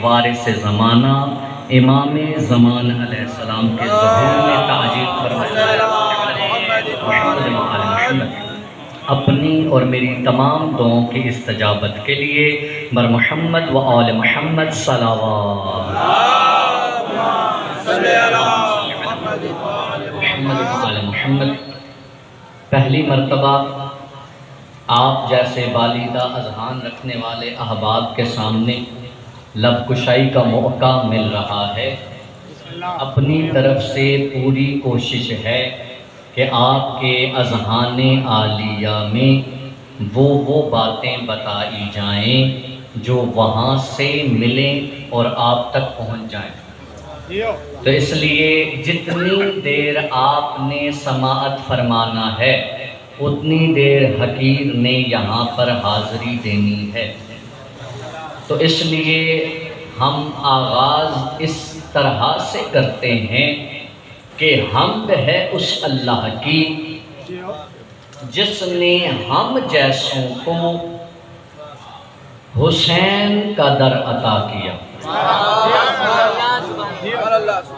وارث زمانہ امام زمان علیہ السلام کے ظہور میں تعجیل فرمائے اپنی اور میری تمام دعاؤں کی استجابت کے لیے بر محمد و آل محمد صلوات محمد و آل محمد۔ پہلی مرتبہ آپ جیسے بالیدہ اذہان رکھنے والے احباب کے سامنے لب کشائی کا موقع مل رہا ہے۔ اپنی طرف سے پوری کوشش ہے کہ آپ کے اذہان عالیہ میں وہ باتیں بتائی جائیں جو وہاں سے ملیں اور آپ تک پہنچ جائیں۔ تو اس لیے جتنی دیر آپ نے سماعت فرمانا ہے اتنی دیر حقیر نے یہاں پر حاضری دینی ہے۔ تو اس لیے ہم آغاز اس طرح سے کرتے ہیں کہ حمد ہے اس اللہ کی جس نے ہم جیسوں کو حسین کا در عطا کیا۔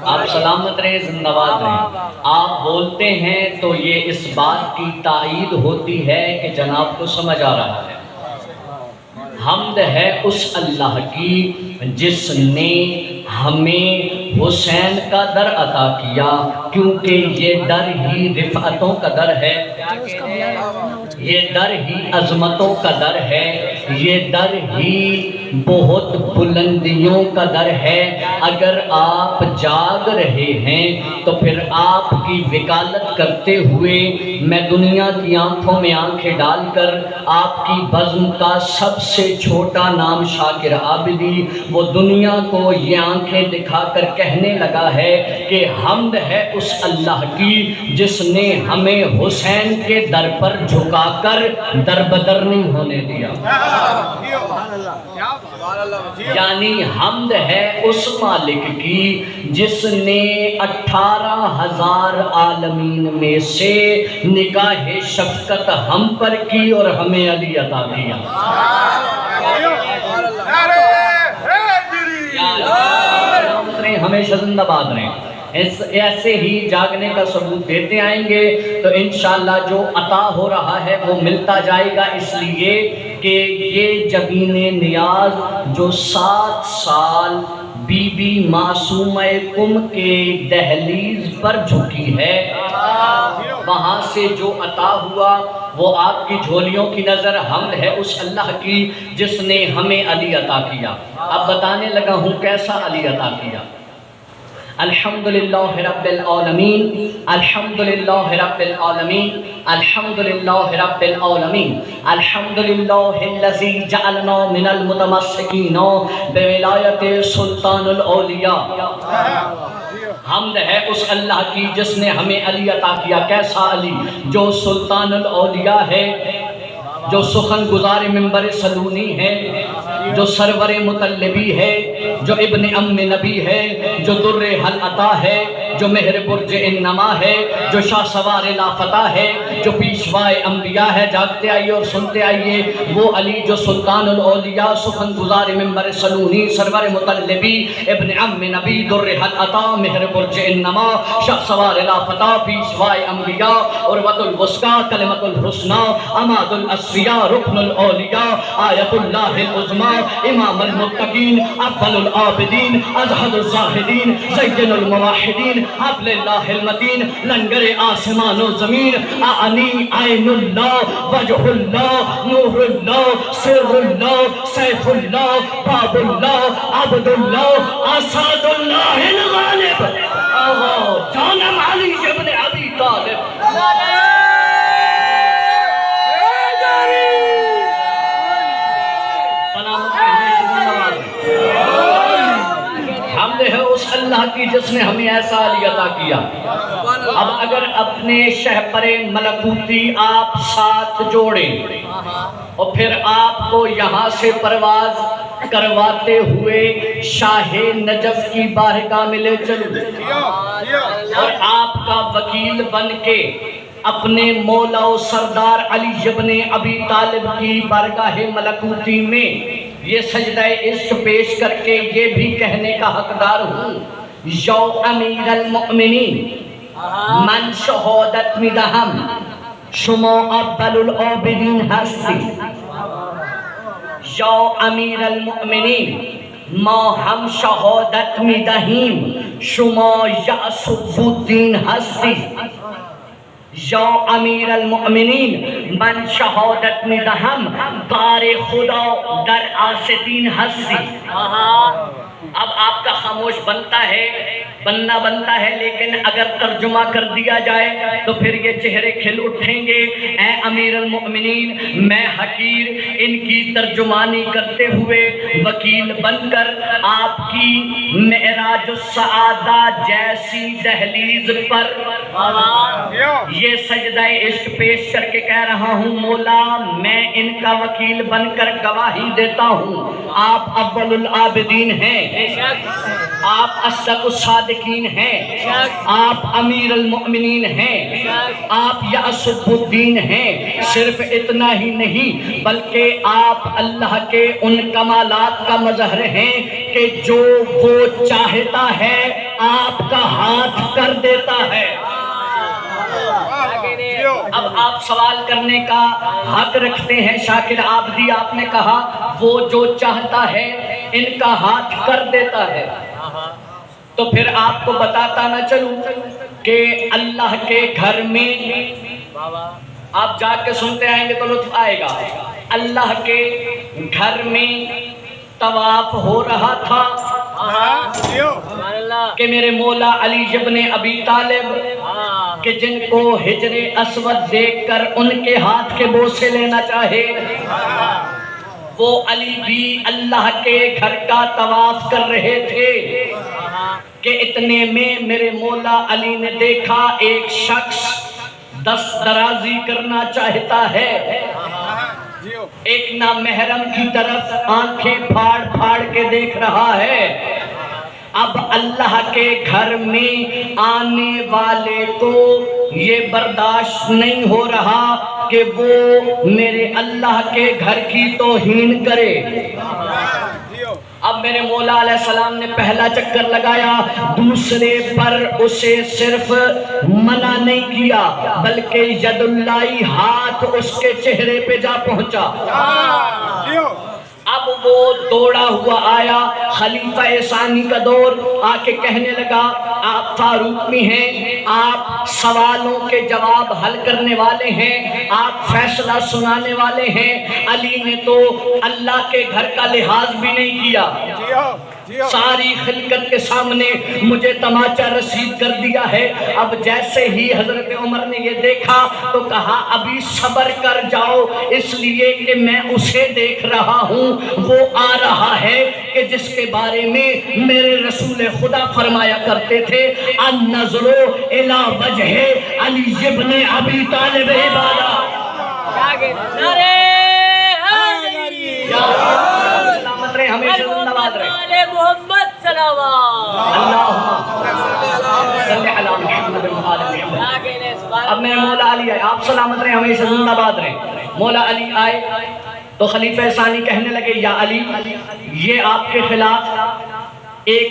آپ سلامت رہیں، زندہ باد رہیں۔ آپ بولتے ہیں تو یہ اس بات کی تائید ہوتی ہے کہ جناب کو سمجھ آ رہا ہے۔ حمد ہے اس اللہ کی جس نے ہمیں حسین کا در عطا کیا، کیونکہ یہ در ہی رفعتوں کا در ہے، یہ در ہی عظمتوں کا در ہے، یہ در ہی بہت بلندیوں کا در ہے۔ اگر آپ جاگ رہے ہیں تو پھر آپ کی وکالت کرتے ہوئے میں دنیا کی آنکھوں میں آنکھیں ڈال کر آپ کی بزم کا سب سے چھوٹا نام شاکر عابدی وہ دنیا کو یہ آنکھیں دکھا کر کہنے لگا ہے کہ حمد ہے اس اللہ کی جس نے ہمیں حسین کے در پر جھکا کر در بدر نہیں ہونے دیا۔ یعنی حمد ہے اس مالک کی جس نے 18,000 عالمین میں سے نگاہ شفقت ہم پر کی اور ہمیں علی عطا کیا۔ ہمیشہ زندہ باد رہیں۔ ایسے ہی جاگنے کا ثبوت دیتے آئیں گے تو انشاءاللہ جو عطا ہو رہا ہے وہ ملتا جائے گا، اس لیے کہ یہ جبین نیاز جو 7 سال بی بی معصومہ کم کے دہلیز پر جھکی ہے، وہاں سے جو عطا ہوا وہ آپ کی جھولیوں کی نظر حمد ہے اس اللہ کی جس نے ہمیں علی عطا کیا۔ اب بتانے لگا ہوں کیسا علی عطا کیا۔ الحمدللہ رب العالمین، الحمدللہ رب العالمین، الحمدللہ رب العالمین، الحمدللہ الذی جعلنا من المتمسکین بولایت سلطان الاولیاء۔ حمد ہے اس اللہ کی جس نے ہمیں علی عطا کیا۔ کیسا علی؟ جو سلطان الاولیاء ہے، جو سخن گزار منبر سلونی ہے، جو سرور مطلبی ہے، جو ابن ام نبی ہے، جو در حل عطا ہے، جو مہر برج انما ہے، جو شاہ سوار لافتہ ہے، جو پیشوائے انبیاء ہے۔ جاگتے آئیے اور سنتے آئیے، وہ علی جو سلطان الاولیاء، سخن گزار منبر سلونی، سرور مطلبی، ابن ام نبی، در حل عطا، مہر برج انما، شاہ سوار لافتہ، پیشوائے انبیاء، عروۃ الوثقیٰ، کلمۃ الحسنیٰ، عماد الاسفیاء، رکن الاولیاء، آیت اللہ العظمیٰ، امام المتقین، افضل العابدین، ازہد الزاہدین، زین الموحدین، حبل اللہ المتین، لنگر آسمان و زمین، اعنی عین اللہ، وجہ اللہ، نور اللہ، سر اللہ، سیف اللہ، باب اللہ، عبد اللہ، اسد اللہ الغالب، جانم علی ابن ابی طالب۔ حمد ہے اس اللہ کی جس نے ہمیں ایسا علی عطا کیا۔ اب اگر اپنے شہپر ملکوتی آپ ساتھ جوڑیں اور پھر آپ کو یہاں سے پرواز کرواتے ہوئے شاہ نجف کی بارگاہ میں لے چلوں اور آپ کا وکیل بن کے اپنے مولا و سردار علی ابن ابی طالب کی بارگاہ ملکوتی میں یہ سجدہ عشق پیش کر کے یہ بھی کہنے کا حقدار ہوں یو امیر المؤمنین من شہادت میدهم شما اول العابدین هستی یا امیر المؤمنین ما هم شهادت میدهیم شما یعصب الدین هستی یا امیر المؤمنین من شهادت میدهم بار خدا در آستین هستی. اب آپ کا خاموش بنتا ہے لیکن اگر ترجمہ کر دیا جائے تو پھر یہ چہرے کھل اٹھیں گے. اے امیر المؤمنین میں حقیر ان کی ترجمانی کرتے ہوئے وکیل بن کر آپ کی معراج السعادہ جیسی دہلیز پر یہ سجدہ عشق پیش کر کے کہہ رہا ہوں مولا میں ان کا وکیل بن کر گواہی دیتا ہوں آپ اول العابدین ہیں، آپ اصدق الصادقین ہیں، آپ امیر المؤمنین ہیں، آپ یعصب الدین ہیں. صرف اتنا ہی نہیں بلکہ آپ اللہ کے ان کمالات کا مظہر ہیں کہ جو وہ چاہتا ہے آپ کا ہاتھ کر دیتا ہے. اب آپ سوال کرنے کا حق رکھتے ہیں شاکر عابدی، آپ نے کہا وہ جو چاہتا ہے ان کا ہاتھ کر دیتا ہے، تو پھر آپ کو بتاتا نہ چلوں کہ اللہ کے گھر میں آپ جا کے سنتے آئیں گے تو لطف آئے گا. اللہ کے گھر میں طواف ہو رہا تھا کہ میرے مولا علی ابن ابی طالب کہ جن کو حجر اسود دیکھ کر ان کے ہاتھ کے بوسے لینا چاہے، وہ علی بھی اللہ کے گھر کا طواف کر رہے تھے کہ اتنے میں میرے مولا علی نے دیکھا ایک شخص دست درازی کرنا چاہتا ہے، ایک نامحرم کی طرف آنکھیں پھاڑ پھاڑ کے دیکھ رہا ہے. اب اللہ کے گھر میں آنے والے کو یہ برداشت نہیں ہو رہا کہ وہ میرے اللہ کے گھر کی توہین کرے. اب میرے مولا علیہ السلام نے پہلا چکر لگایا، دوسرے پر اسے صرف منع نہیں کیا بلکہ ید اللہ ہاتھ اس کے چہرے پہ جا پہنچا. اب وہ دوڑا ہوا آیا، خلیفہ ثانی کا دور، آ کے کہنے لگا آپ فاروق میں ہیں، آپ سوالوں کے جواب حل کرنے والے ہیں، آپ فیصلہ سنانے والے ہیں. علی نے تو اللہ کے گھر کا لحاظ بھی نہیں کیا، ساری خلقت کے سامنے مجھے تماچا رسید کر دیا ہے. اب جیسے ہی حضرت عمر نے یہ دیکھا تو کہا ابھی صبر کر جاؤ، اس لیے کہ میں اسے دیکھ رہا ہوں، وہ آ رہا ہے کہ جس کے بارے میں میرے رسول خدا فرمایا کرتے تھے النظر الی وجہ علی ابن ابی طالب عبادہ. سلامت رہے، ہمیشہ زندہ باد رہے. محمد صلوات اب میرے مولا علی آئے، آپ سلامت رہے، ہمیشہ زندہ باد رہے. مولا علی آئے تو خلیفہ ثانی کہنے لگے یا علی یہ آپ کے خلاف ایک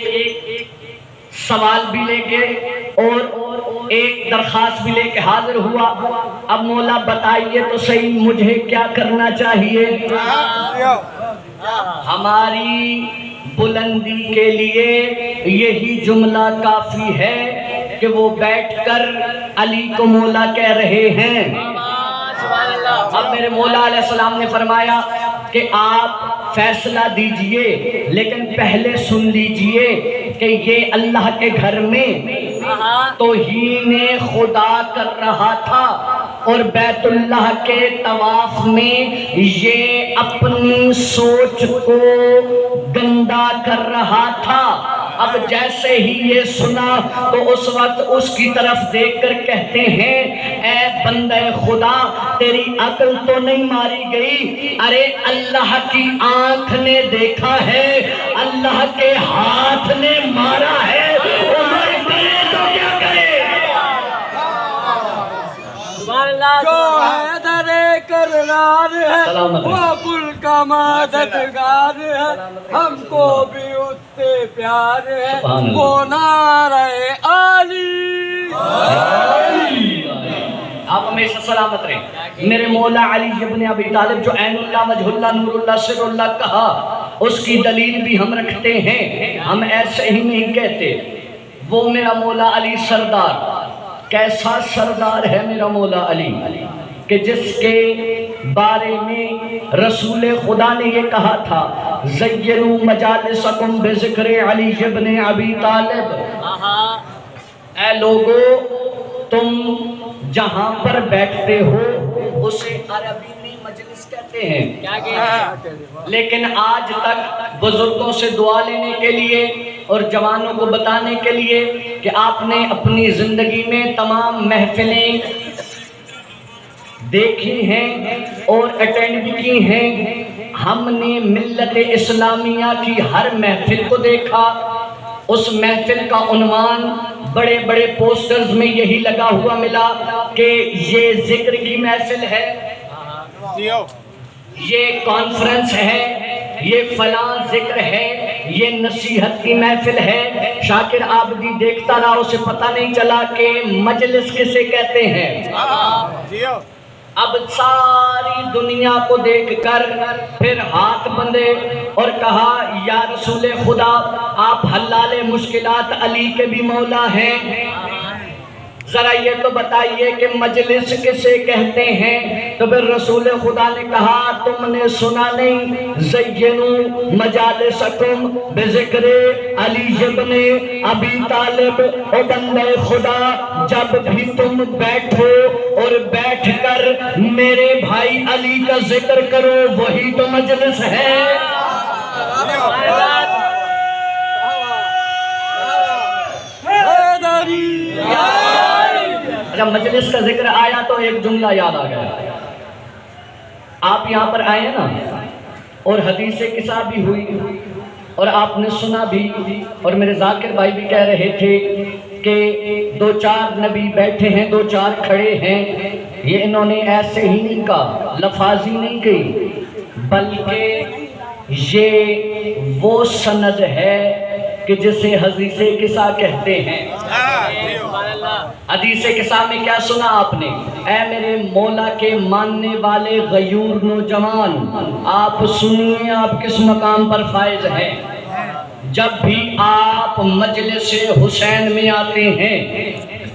سوال بھی لے کے اور ایک درخواست بھی لے کے حاضر ہوا. اب مولا بتائیے تو صحیح مجھے کیا کرنا چاہیے؟ ہماری بلندی کے لیے یہی جملہ کافی ہے کہ وہ بیٹھ کر علی کو مولا کہہ رہے ہیں. اب میرے مولا علیہ السلام نے فرمایا کہ آپ فیصلہ دیجئے لیکن پہلے سن لیجئے کہ یہ اللہ کے گھر میں توہین خدا کر رہا تھا اور بیت اللہ کے طواف میں یہ اپنی سوچ کو گندا کر رہا تھا. اب جیسے ہی یہ سنا تو اس وقت اس کی طرف دیکھ کر کہتے ہیں اے بندہ خدا تیری عقل تو نہیں ماری گئی، ارے اللہ کی آنکھ نے دیکھا ہے، اللہ کے ہاتھ نے مارا ہے، عمر کرے تو کیا کرے؟ جو ہے در کرار ہے سلامت وہ کل کا مددگار ہے ہم کو بھی اس سے پیار ہے سبحان اللہ۔ وہ نعرہ علی آپ ہمیشہ سلامت رہیں۔ میرے مولا علی ابن ابی طالب جو عین اللہ وجہ اللہ نور اللہ سر اللہ کہا، اس کی دلیل بھی ہم رکھتے ہیں، ہم ایسے ہی نہیں کہتے۔ وہ میرا مولا علی سردار، کیسا سردار ہے میرا مولا علی کہ جس کے بارے میں رسول خدا نے یہ کہا تھا زینوا مجالسکم بذکر علی ابن ابی طالب، اے لوگو تم جہاں پر بیٹھتے ہو اسے عربی میں مجلس کہتے ہیں، لیکن آج تک بزرگوں سے دعا لینے کے لیے اور جوانوں کو بتانے کے لیے کہ آپ نے اپنی زندگی میں تمام محفلیں دیکھی ہیں اور اٹینڈ بھی کی ہیں، ہم نے ملت اسلامیہ کی ہر محفل کو دیکھا۔ اس محفل کا عنوان بڑے بڑے پوسٹرز میں یہی لگا ہوا ملا کہ یہ ذکر کی محفل ہے، یہ کانفرنس ہے، یہ فلاں ذکر ہے، یہ نصیحت کی محفل ہے۔ شاکر عابدی دیکھتا رہا، اسے پتہ نہیں چلا کہ مجلس کسے کہتے ہیں۔ اب ساری دنیا کو دیکھ کر پھر ہاتھ بندھے اور کہا یا رسول خدا آپ حلال مشکلات علی کے بھی مولا ہیں، ذرا یہ تو بتائیے کہ مجلس کسے کہتے ہیں؟ تو پھر رسول خدا نے کہا تم نے سنا نہیں زینوا مجالسکم بذکر علی ابن ابی طالب، او بندے خدا جب بھی تم بیٹھو اور بیٹھ کر میرے بھائی علی کا ذکر کرو وہی تو مجلس ہے۔ جب مجلس کا ذکر آیا تو ایک جملہ یاد آ گیا۔ آپ یہاں پر آئے نا اور حدیث قصہ بھی ہوئی اور آپ نے سنا بھی، اور میرے ذاکر بھائی بھی کہہ رہے تھے کہ دو چار نبی بیٹھے ہیں، دو چار کھڑے ہیں۔ یہ انہوں نے ایسے ہی نہیں کہا، لفاظی نہیں کہی، بلکہ یہ وہ سند ہے کہ جسے حدیث قصہ کہتے ہیں۔ حدیث قصہ میں کیا سنا آپ نے؟ اے میرے مولا کے ماننے والے غیور نوجوان، آپ سنیے آپ کس مقام پر فائز ہیں۔ جب بھی آپ مجلس حسین میں آتے ہیں،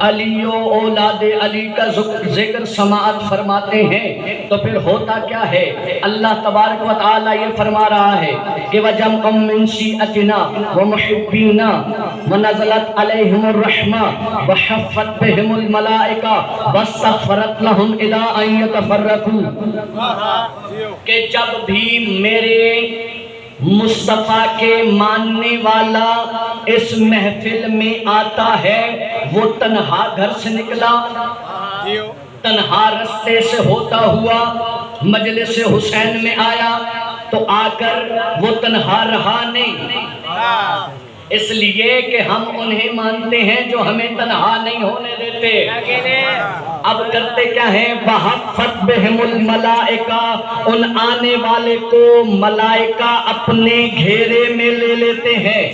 علی و اولاد علی کا ذکر سماعت فرماتے ہیں، تو پھر ہوتا کیا ہے؟ اللہ تبارک و تعالی یہ فرما رہا ہے کہ وَجَمْعٌ مِّن شِیعَتِنَا وَمُحِبِّینَا وَنَزَلَتْ عَلَیْہِمُ الرَّحْمَةُ وَحَفَّتْ بِهِمُ الْمَلَائِکَةُ وَاسْتَغْفَرَتْ لَهُمْ إِلَىٰ أَن يَتَفَرَّقُوا، کہ جب بھی میرے مصطفیٰ کے ماننے والا اس محفل میں آتا ہے، وہ تنہا گھر سے نکلا، تنہا رستے سے ہوتا ہوا مجلس حسین میں آیا، تو آ کر وہ تنہا رہا نہیں، اس لیے کہ ہم انہیں مانتے ہیں جو ہمیں تنہا نہیں ہونے دیتے۔ اب کرتے کیا ہیں؟ وَحَفَّتْ بِهِمُ الْمَلَائِکَةُ، ان آنے والے کو ملائکہ اپنے گھیرے میں لے لیتے ہیں،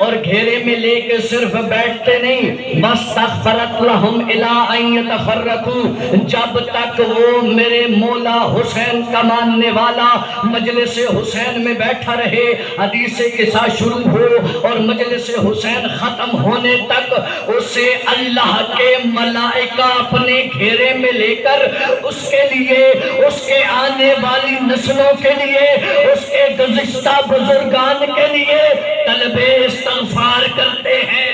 اور گھیرے میں لے کے صرف بیٹھتے نہیں، وَاسْتَغْفَرَتْ لَهُمْ إِلَىٰ أَن يَتَفَرَّقُوا، جب تک وہ میرے مولا حسین کا ماننے والا مجلس حسین میں بیٹھا رہے، حدیث قصہ شروع ہو اور مجلس حسین ختم ہونے تک اسے اللہ کے ملائکہ اپنے گھیرے میں لے کر اس کے لیے، اس کے آنے والی نسلوں کے لیے، اس کے گزشتہ بزرگان کے لیے طلب استغفار کرتے ہیں۔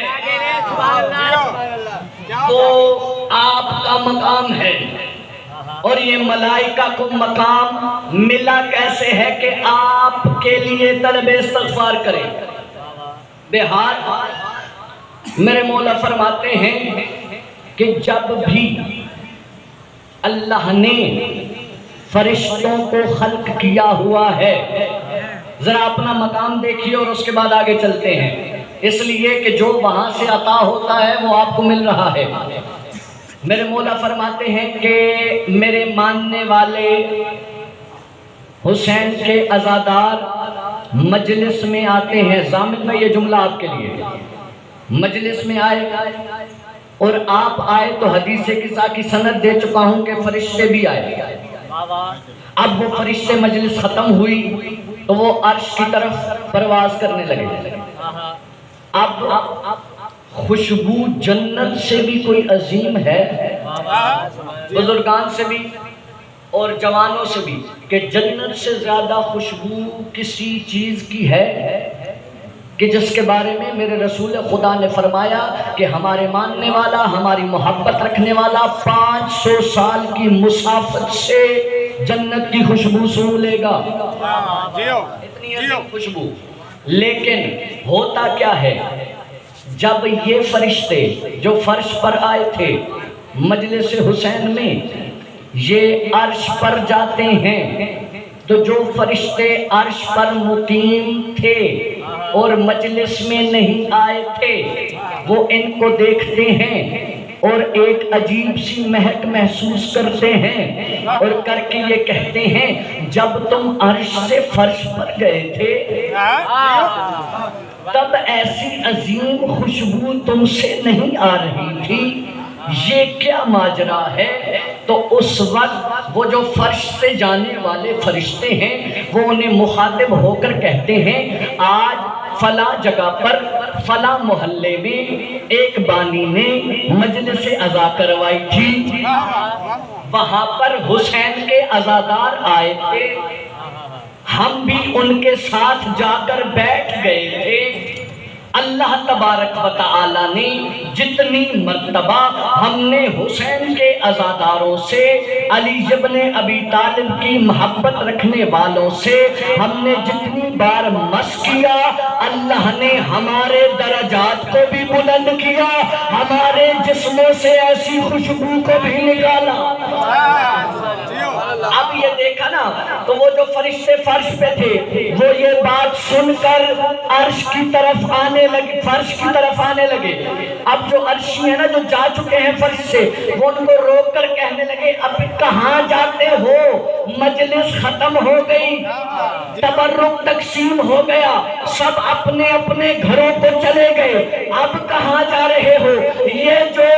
وہ آپ کا مقام ہے، اور یہ ملائکہ کو مقام ملا کیسے ہے کہ آپ کے لیے طلب استغفار کریں؟ بہار میرے مولا فرماتے ہیں کہ جب بھی اللہ نے فرشتوں کو خلق کیا ہوا ہے، ذرا اپنا مقام دیکھیے اور اس کے بعد آگے چلتے ہیں، اس لیے کہ جو وہاں سے عطا ہوتا ہے وہ آپ کو مل رہا ہے، میرے مولا فرماتے ہیں کہ میرے ماننے والے حسین کے عزادار مجلس میں آتے ہیں. ضامن میں یہ جملہ آپ کے لیے، مجلس میں آئے اور آپ آئے تو حدیث قصہ کی سند دے چکا ہوں کہ فرشتے بھی آئے. اب وہ فرشتے مجلس ختم ہوئی تو وہ عرش کی طرف پرواز کرنے لگے. اب خوشبو جنت سے بھی کوئی عظیم ہے، بزرگان سے بھی اور جوانوں سے بھی، کہ جنت سے زیادہ خوشبو کسی چیز کی ہے کہ جس کے بارے میں میرے رسول خدا نے فرمایا کہ ہمارے ماننے والا، ہماری محبت رکھنے والا 500 سال کی مسافت سے جنت کی خوشبو سون لے گا. اتنی عظیم خوشبو. لیکن ہوتا کیا ہے، جب یہ فرشتے جو فرش پر آئے تھے مجلس حسین میں، یہ عرش پر جاتے ہیں تو جو فرشتے عرش پر مقیم تھے اور مجلس میں نہیں آئے تھے وہ ان کو دیکھتے ہیں اور ایک عجیب سی مہک محسوس کرتے ہیں اور کر کے یہ کہتے ہیں جب تم عرش سے فرش پر گئے تھے تب ایسی عظیم خوشبو تم سے نہیں آ رہی تھی، یہ کیا ماجرا ہے؟ تو اس وقت وہ جو فرش سے جانے والے فرشتے ہیں وہ انہیں مخاطب ہو کر کہتے ہیں آج فلاں جگہ پر فلاں محلے میں ایک بانی نے مجلس عزا کروائی تھی، وہاں پر حسین کے عزادار آئے تھے، ہم بھی ان کے ساتھ جا کر بیٹھ گئے تھے. اللہ تبارک و تعالی نے جتنی مرتبہ ہم نے حسین کے عزاداروں سے، علی ابن ابی طالب کی محبت رکھنے والوں سے ہم نے جتنی بار مس کیا، اللہ نے ہمارے درجات کو بھی بلند کیا، ہمارے جسموں سے ایسی خوشبو کو بھی نکالا. اب یہ دیکھا نا تو وہ جو فرشتے فرش پہ تھے وہ یہ بات سن کر عرش کی طرف آنے لگے، فرش کی طرف آنے لگے. اب جو عرشی ہیں نا جو جا چکے ہیں فرش سے، وہ ان کو روک کر کہنے لگے اب کہاں جاتے ہو، مجلس ختم ہو گئی، تبرک تقسیم ہو گیا، سب اپنے اپنے گھروں کو چلے گئے، اب کہاں جا رہے ہو؟ یہ جو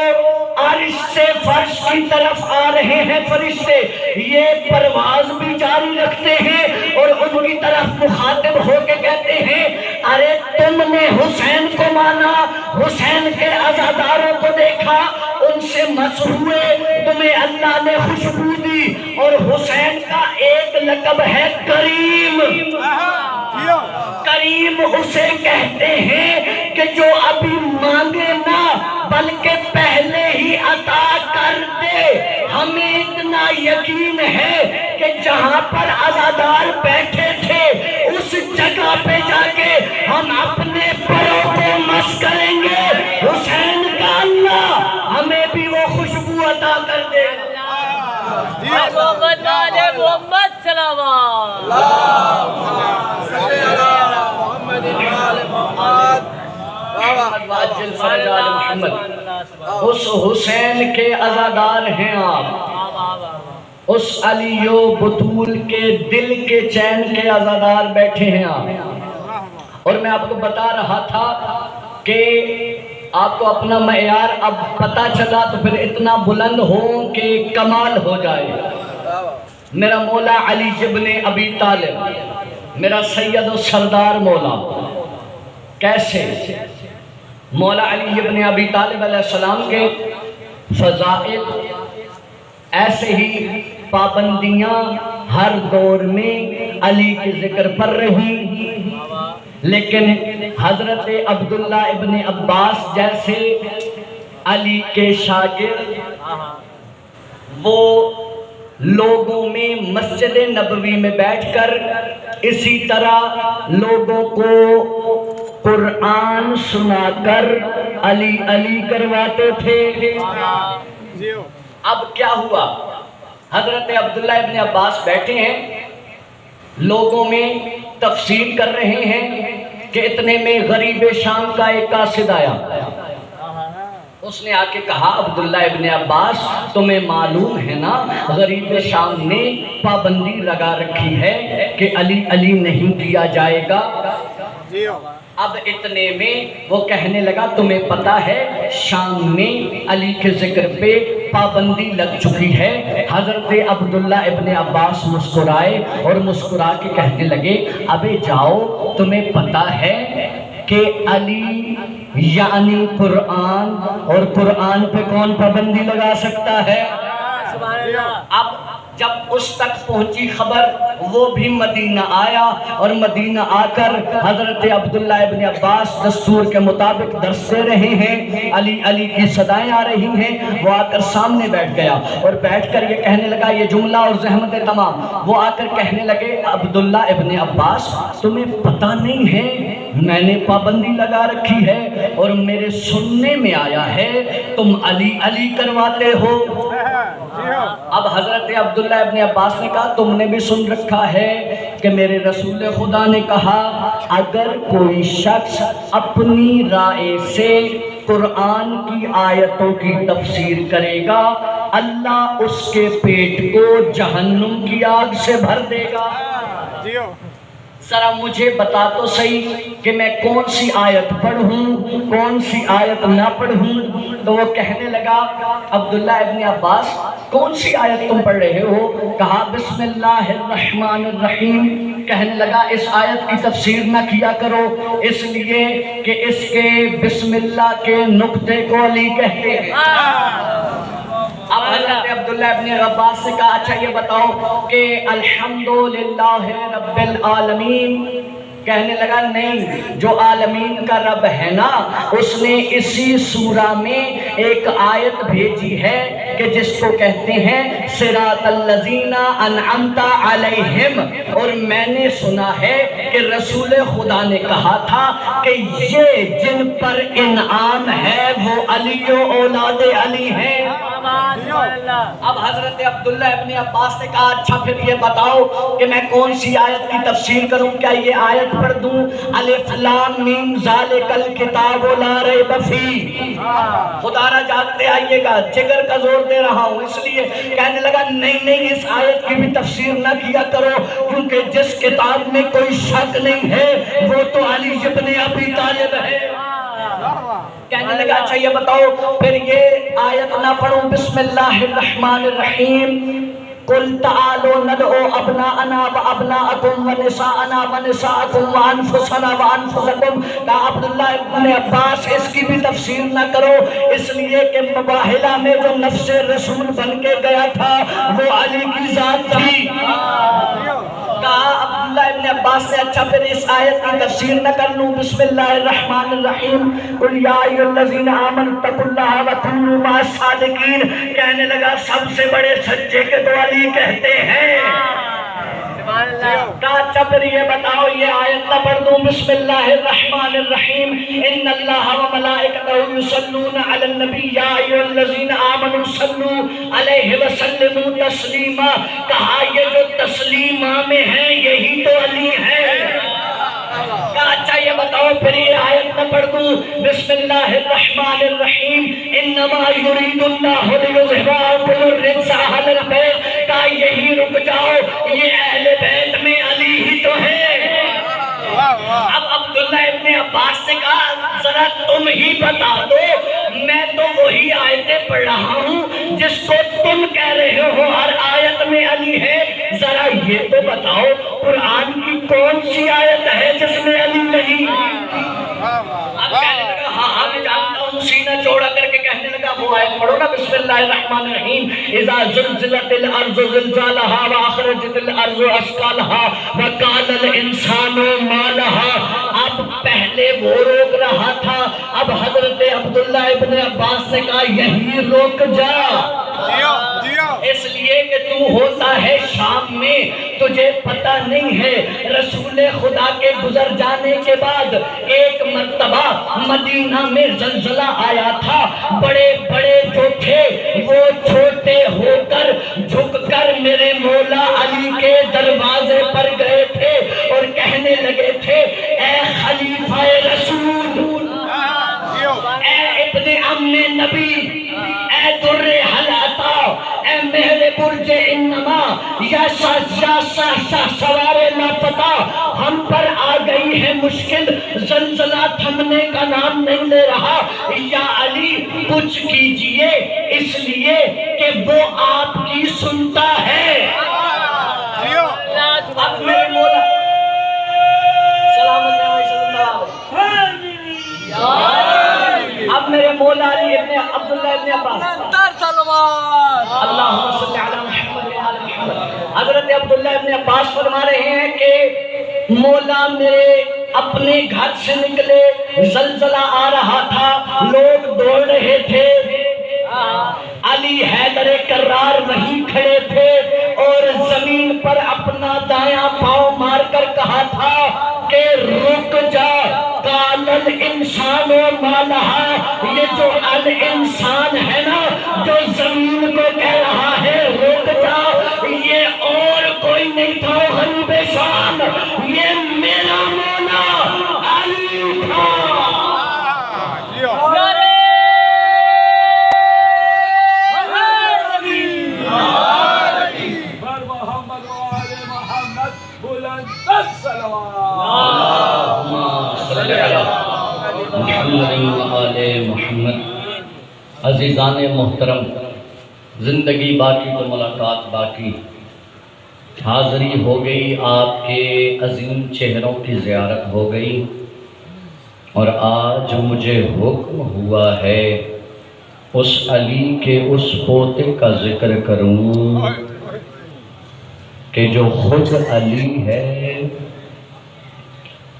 عرش سے فرش کی طرف آ رہے ہیں فرشتے، یہ پرواز بھی جاری رکھتے ہیں اور ان کی طرف مخاطب ہو کے کہتے ہیں ارے تم نے حسین کو مانا، حسین کے عزاداروں کو دیکھا، ان سے مس ہوئے، تمہیں اللہ نے خوشبو دی، اور حسین کا ایک لقب ہے کریم. کریم اسے کہتے ہیں کہ جو ابھی مانگے نہ بلکہ پہلے ہی عطا کر دے. ہمیں اتنا یقین ہے کہ جہاں پر عزادار بیٹھے تھے اس جگہ پہ جا کے ہم اپنے پروں کو مس کریں گے، حسین کا اللہ ہمیں بھی وہ خوشبو عطا کر دے. محمد محمد سلام اس حسین کے عزادار ہیں آپ، اس علی و بطول کے دل کے چین کے عزادار بیٹھے ہیں آپ. اور میں آپ کو بتا رہا تھا کہ آپ کو اپنا معیار اب پتہ چلا تو پھر اتنا بلند ہو کہ کمال ہو جائے. میرا مولا علی ابن ابی طالب، میرا سید و سردار مولا، کیسے مولا علی ابن ابی طالب علیہ السلام کے فضائل ایسے ہی پابندیاں ہر دور میں علی کے ذکر پر رہی، لیکن حضرت عبداللہ ابن عباس جیسے علی کے شاگرد وہ لوگوں میں مسجد نبوی میں بیٹھ کر اسی طرح لوگوں کو قرآن سنا کر علی علی کرواتے تھے. اب کیا ہوا، حضرت عبداللہ ابن عباس بیٹھے ہیں، لوگوں میں تفسیر کر رہے ہیں کہ اتنے میں غریب شام کا ایک قاصد آیا. اس نے آ کے کہا عبداللہ ابن عباس تمہیں معلوم ہے نا غریب شام نے پابندی لگا رکھی ہے کہ علی علی نہیں کیا جائے گا. اب اتنے میں وہ کہنے لگا تمہیں پتا ہے شام میں علی کے ذکر پہ پابندی لگ چکی ہے. حضرت عبداللہ ابن عباس مسکرائے اور مسکرا کے کہنے لگے ابے جاؤ تمہیں پتا ہے کہ علی یعنی قرآن، اور قرآن پہ کون پابندی لگا سکتا ہے؟ سبحان اللہ. اب جب اس تک پہنچی خبر وہ بھی مدینہ آیا، اور مدینہ آ کر حضرت عبداللہ ابن عباس دستور کے مطابق درس دے رہے ہیں، علی علی کی صدائیں آ رہی ہیں. وہ آ کر سامنے بیٹھ گیا اور بیٹھ کر یہ کہنے لگا یہ جملہ اور زحمت تمام. وہ آ کر کہنے لگے عبداللہ ابن عباس تمہیں پتہ نہیں ہے میں نے پابندی لگا رکھی ہے اور میرے سننے میں آیا ہے تم علی علی کرواتے ہو. اب حضرت عبداللہ ابن عباس نے کہا تم نے بھی سن رکھا ہے کہ میرے رسول خدا نے کہا اگر کوئی شخص اپنی رائے سے قرآن کی آیتوں کی تفسیر کرے گا اللہ اس کے پیٹ کو جہنم کی آگ سے بھر دے گا. ذرا مجھے بتا تو صحیح کہ میں کون سی آیت پڑھوں کون سی آیت نہ پڑھوں. تو وہ کہنے لگا عبداللہ ابن عباس کون سی آیت تم پڑھ رہے ہو؟ کہا بسم اللہ الرحمن الرحیم. کہنے لگا اس آیت کی تفسیر نہ کیا کرو اس لیے کہ اس کے بسم اللہ کے نقطے کو علی کہتے ہیں. اب حضرت عبداللہ ابن عباس سے کہا اچھا یہ بتاؤ کہ الحمدللہ رب العالمین. کہنے لگا نہیں جو عالمین کا رب ہے نا اس نے اسی سورہ میں ایک آیت بھیجی ہے کہ جس کو کہتے ہیں صراط الذین انعمت علیہم. اور میں نے سنا ہے کہ رسول خدا نے کہا تھا کہ یہ جن پر انعام ہے وہ علی و اولاد علی ہیں. اب حضرت عبداللہ ابن عباس نے کہا اچھا پھر یہ بتاؤ کہ میں کون سی آیت کی تفسیر کروں. کیا یہ آیت پڑھ دوں الف لام میم ذالک الکتاب لا ریب فیہ؟ خدا را جاگتے آئیے گا جگر کا زور دے رہا ہوں اس لیے. کہنے لگا نہیں اس آیت کی بھی تفسیر نہ کیا کرو کیونکہ جس کتاب میں کوئی شک نہیں ہے وہ تو علی ابن ابی طالب ہے. کہنے لگا اچھا یہ بتاؤ پھر یہ آیت نہ پڑھوں بسم اللہ الرحمن الرحیم قل تعالوا ندعو ابناءنا وابناءکم ونساءنا ونساءکم وانفسنا وانفسکم. کہا عبداللہ ابن عباس اس کی بھی تفسیر نہ کرو اس لیے کہ مباہلہ میں جو نفس رسول بن کے گیا تھا وہ علی کی ذات تھی. کہا عبداللہ ابن عباس سے اچھا پھر اس آیت کی تفسیر نہ کر لوں بسم اللہ الرحمن الرحیم قل یا ایھا الذین آمنوا اتقوا اللہ وکونوا مع الصادقین. کہنے لگا سب سے بڑے سچے کے تو علی کہتے ہیں. کہا اچھا پھر یہ بتاؤ یہ آیت نہ پڑھ دوں بسم اللہ الرحمن الرحیم ان اللہ وملائکتہ یصلون علی النبی یا ایھا الذین آمنوا صلوا علیہ وسلموا تسلیما. کہا یہ جو تسلیمہ میں ہے یہی تو علی ہے. کہا اچھا یہ بتاؤ پھر یہ آیت نہ پڑھ دوں بسم اللہ الرحمن الرحیم انما یرید اللہ لیذھب عنکم الرجس اہل البیت. کہا یہی رک جاؤ یہ اہل بیت میں علی ہی تو ہے. اب عبداللہ ابن عباس نے کہا ذرا تم ہی بتا دو میں تو وہی آیتیں پڑھ رہا ہوں جس کو تم کہہ رہے ہو ہر آیت میں علی ہے. ذرا یہ تو بتاؤ قرآن کی کون سی آیت ہے جس میں علی نہیں؟ اب کہنے لگا ہاں میں جانتا ہوں. سینہ چوڑا کر کے کہنے لگا وہ آیت پڑھو نا بسم اللہ الرحمن الرحیم اذا زلزلت الارض زلزالها واخرجت الارض اثقالها وقال الانسان ما لها. اب پہلے وہ روک رہا تھا اب حضرت عبداللہ ابن عباس نے کہا یہی روک جا اس لیے کہ تو ہوتا ہے شام میں تجھے پتہ نہیں ہے رسول خدا کے گزر جانے کے بعد ایک مرتبہ مدینہ میں زلزلہ آیا تھا. بڑے بڑے جو تھے وہ چھوٹے ہو کر جھک کر میرے مولا علی کے دروازے پر گئے تھے اور کہنے لگے تھے اے خلیفہ رسول اے ابن عم نبی، اے در حل عطا، اے مہر برج انما، یا سوار لاپتا، ہم پر آ گئی ہے مشکل، زلزلہ تھمنے کا نام نہیں لے رہا، یا علی کچھ کیجئے اس لیے کہ وہ آپ کی سنتا ہے۔ اب میرے مولا سلامت اب میرے مولا علی ابن عبداللہ ابن عباس، اللہم صلی علی محمد وعلی محمد، حضرت عبداللہ ابن عباس فرما رہے ہیں کہ مولا میرے اپنے گھر سے نکلے، زلزلہ آ رہا تھا، لوگ دوڑ رہے تھے، علی حیدر کرار وہیں کھڑے تھے اور زمین پر اپنا دایاں پاؤں مار کر کہا تھا کہ رک جا، قال الانسان ما لہا، یہ جو الانسان ہے نا جو زمین کو کہہ رہا ہے رک جا، یہ اور کوئی نہیں تھا غریب شان، یہ میرا مولا علی تھا۔ محمد، عزیزان محترم، زندگی باقی تو ملاقات باقی، حاضری ہو گئی، آپ کے عظیم چہروں کی زیارت ہو گئی، اور آج مجھے حکم ہوا ہے اس علی کے اس پوتے کا ذکر کروں کہ جو خود علی ہے،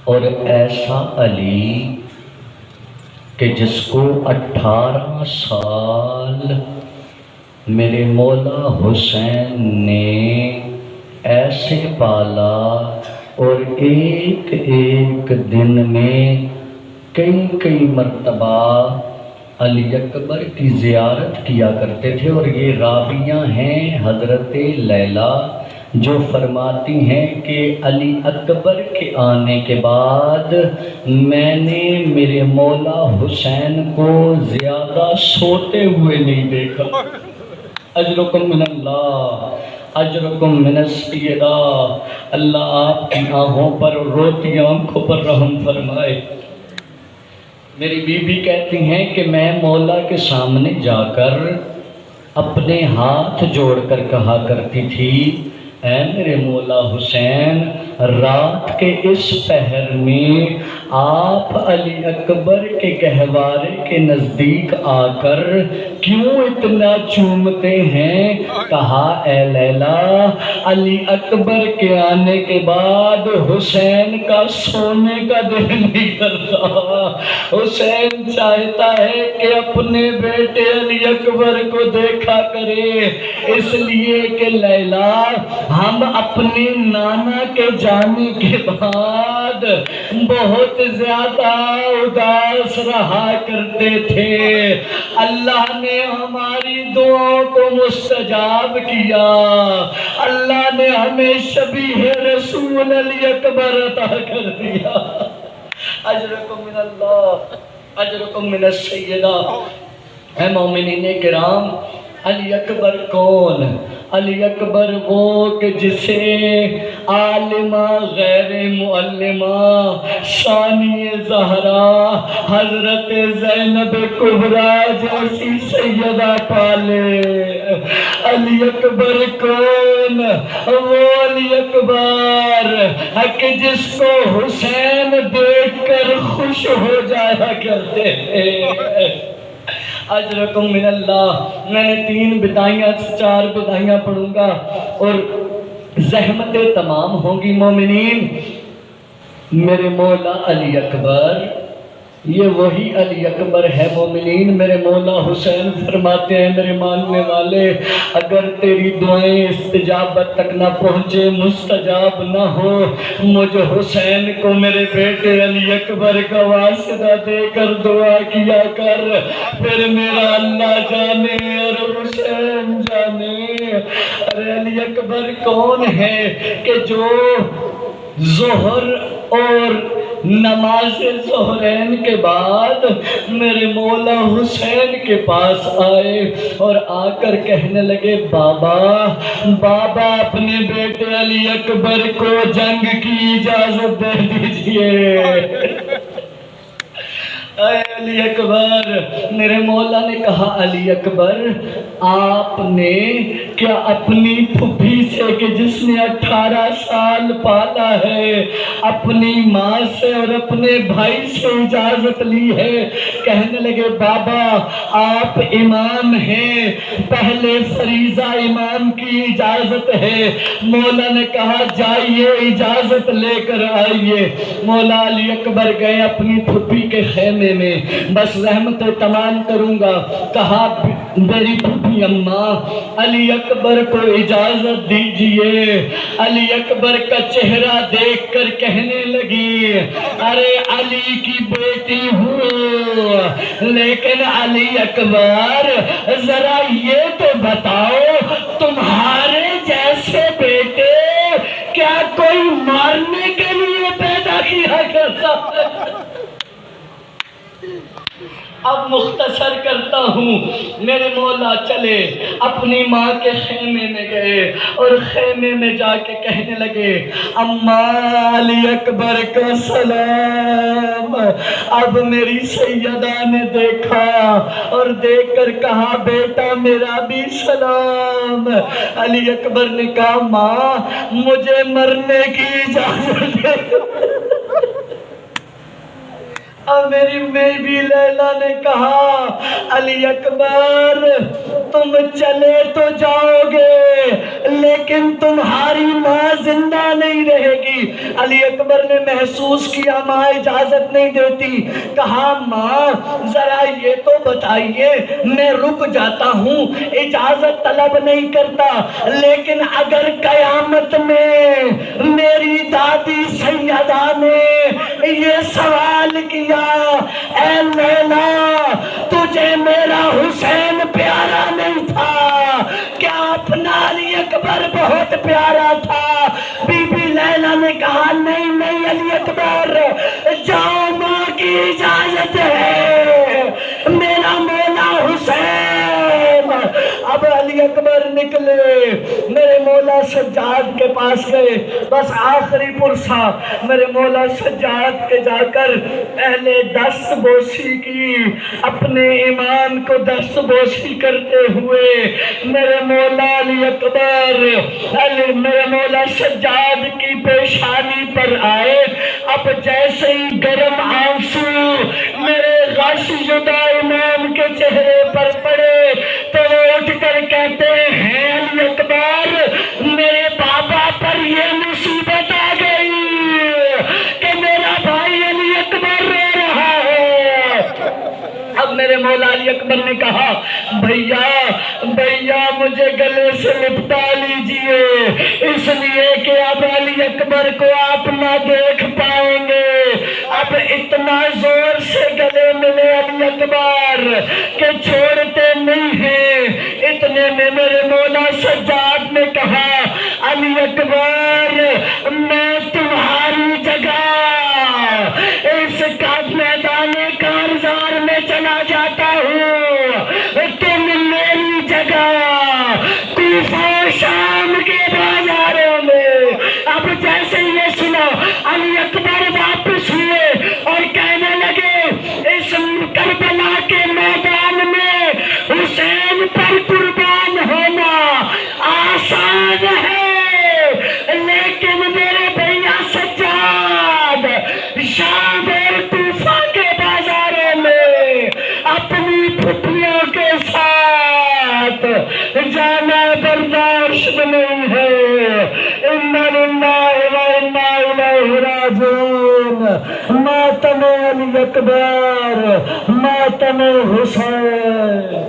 اور ایسا علی کہ جس کو 18 سال میرے مولا حسین نے ایسے پالا، اور ایک ایک دن میں کئی مرتبہ علی اکبر کی زیارت کیا کرتے تھے۔ اور یہ راویاں ہیں حضرت لیلہ جو فرماتی ہیں کہ علی اکبر کے آنے کے بعد میں نے میرے مولا حسین کو زیادہ سوتے ہوئے نہیں دیکھا۔ اجرکم من اللہ، اجرکم من السیدہ، اللہ آپ کی آنکھوں پر روتی آنکھوں پر رحم فرمائے۔ میری بیوی کہتی ہیں کہ میں مولا کے سامنے جا کر اپنے ہاتھ جوڑ کر کہا کرتی تھی، اے میرے مولا حسین، رات کے اس پہر میں آپ علی اکبر کے گہوارے کے نزدیک آ کر کیوں اتنا چومتے ہیں؟ کہا اے لیلا، علی اکبر کے آنے کے بعد حسین کا سونے کا دل نہیں کرتا، حسین چاہتا ہے کہ اپنے بیٹے علی اکبر کو دیکھا کرے، اس لیے کہ لیلا ہم اپنے نانا کے جانے کے بعد بہت زیادہ اداس رہا کرتے تھے، اللہ نے ہماری دعاؤں کو مستجاب کیا، اللہ نے ہمیں شبیہ رسول علی اکبر عطا کر دیا۔ اجرکم من اللہ، اجرکم من السیدہ۔ اے مومنین کرام، علی اکبر کون؟ علی اکبر وہ کہ جسے عالمہ غیر معلمہ ثانی زہرا حضرت زینب کبریٰ جیسی سیدہ پالے۔ علی اکبر کون؟ وہ علی اکبر کہ جس کو حسین دیکھ کر خوش ہو جایا کرتے ہیں۔ اجرکم من اللہ۔ میں نے 3 بدائیاں 4 بدائیاں پڑھوں گا اور زحمتیں تمام ہوں گی۔ مومنین، میرے مولا علی اکبر، یہ وہی علی اکبر ہے مومنین۔ میرے مولا حسین فرماتے ہیں، میرے ماننے والے، اگر تیری دعائیں استجابت تک نہ پہنچے، مستجاب نہ ہو، مجھ حسین کو میرے بیٹے علی اکبر کا واسطہ دے کر دعا کیا کر، پھر میرا اللہ جانے اور حسین جانے۔ ارے علی اکبر کون ہے کہ جو ظہر اور نماز ظہرین کے بعد میرے مولا حسین کے پاس آئے اور آ کر کہنے لگے بابا اپنے بیٹے علی اکبر کو جنگ کی اجازت دے دیجئے۔ اے علی اکبر، میرے مولا نے کہا علی اکبر آپ نے کیا اپنی پھوپھی سے کہ جس نے 18 سال پالا ہے اپنی ماں سے اور اپنے بھائی سے اجازت لی ہے؟ کہنے لگے بابا آپ امام ہیں، پہلے فریضہ امام کی اجازت ہے۔ مولا نے کہا جائیے اجازت لے کر آئیے۔ مولا علی اکبر گئے اپنی پھوپھی کے خیمے میں، بس رحمت تمام کروں گا۔ کہا میری پھوپھی اماں علی اکبر کو اجازت دیجئے۔ علی اکبر کا چہرہ دیکھ کر کہنے لگی ارے علی کی بیٹی ہوں، لیکن علی اکبر ذرا یہ تو بتاؤ تمہارے جیسے بیٹے کیا کوئی مارنے کے لیے پیدا کیا کرتا ہے؟ اب مختصر کرتا ہوں، میرے مولا چلے اپنی ماں کے خیمے میں گئے اور خیمے میں جا کے کہنے لگے اماں علی اکبر کا سلام۔ اب میری سیدہ نے دیکھا اور دیکھ کر کہا بیٹا میرا بھی سلام۔ علی اکبر نے کہا ماں مجھے مرنے کی اجازت دے۔ اب میری بیٹی لیلا نے کہا علی اکبر تم چلے تو جاؤ گے لیکن تمہاری ماں زندہ نہیں رہے گی۔ علی اکبر نے محسوس کیا ماں اجازت نہیں دیتی۔ کہا ماں ذرا یہ تو بتائیے میں رک جاتا ہوں، اجازت طلب نہیں کرتا، لیکن اگر قیامت میں میری دادی سیدہ نے یہ سوال کیا اے لیلا تجھے میرا حسین پیارا نہیں تھا کیا اپنا علی اکبر بہت پیارا تھا؟ بی بی لیلا نے کہا نہیں علی اکبر جاؤ ماں کی اجازت ہے، میرا مولا حسین۔ اب علی اکبر نکلے میرے مولا سجاد کے پاس گئے، بس آخری پرسہ میرے مولا سجاد کے جا کر پہلے دست بوسی کی، اپنے امام کو دست بوسی کرتے ہوئے میرے مولا علی اکبر میرے مولا سجاد کی پیشانی پر آئے۔ اب جیسے ہی گرم آنسو میرے غش شدہ امام کے چہرے پر پڑے تو وہ اٹھ کر کہتے ہیں علی اکبر میرے بابا پر یہ مصیبت آ گئی کہ میرا بھائی علی اکبر رو رہا ہے۔ اب میرے مولا علی اکبر نے کہا بھیا مجھے گلے سے لپٹا لیجئے، اس لیے کہ اب علی اکبر کو آپ نہ دیکھ پائیں گے۔ اب اتنا زور سے گلے ملے علی اکبر کہ چھوڑتے نہیں ہیں۔ اتنے میں میرے مولا سجاد نے کہا علی اکبر میں تمہاری جگہ اس کا میدان کارزار میں چلا جاتا ہوں، تم میری جگہ کوفہ و شام کے بازاروں میں۔ اب جیسے یہ سنا علی اکبر واپس ہوئے اور کہنے لگے اس کربلا کے میدان میں حسین پر قربان ہونا آسان ہے، لیکن میرے بھیا سجاد شام اور کوفہ کے بازاروں میں اپنی پھوپھیوں کے ساتھ جانا برداشت نہیں ہے۔ انا للہ و انا الیہ راجعون۔ ماتم علی اکبر، ماتم حسین۔